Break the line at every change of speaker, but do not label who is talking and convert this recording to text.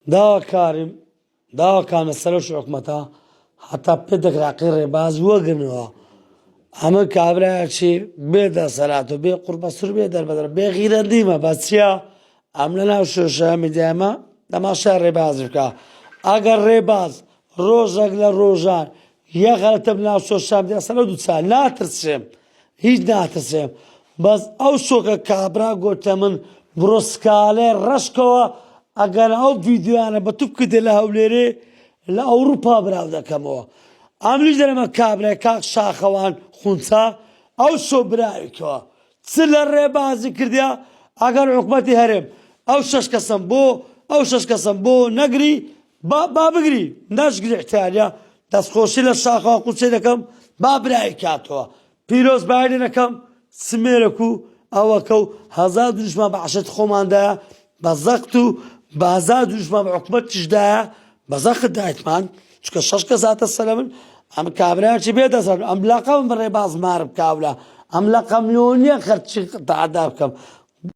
داوا كان السلوش حكمتها حتى بدك عقير باز وقنوا اما كابرا شي بيدا صلاة بي قرب السر بيدا البدر بي غير ديما بس يا عملنا وشوشا مداما لما شهر رباز بكا اگر رباز روزك لروزان يا غلط بنا وشوشا مداما صلاة دو تسال لا ترسم هیچ ناترسم بس او شوكا كابرا قلت من بروسكالي رشكوا اگر او فيديو انا بتوكد لها وليري لأوروبا براو دكموا عملوش درما كابرا كاك شاخوان خونسا او شو برايكوا تسل الربازي كرديا اگر حكومتي هرم او شش قسم بو نقري با بقري ناش قري احتاليا دست خوشي للشاخوان قلسي لكم با برايكاتوا بيروز بايدنكم سميركو اوكو هزار دروشما بعشت خومان دا بزاقتو بازار دروشما بحكومت تجدا بزاق دايتمان چونکە شەش کەس هاتە سەرمن ئەم کابرایکی بێتە سەر ئەم لەقەم بڕێ باز مارم کاولا ئەم لەقەم لۆ نییە خەرچی تەعادا بکەم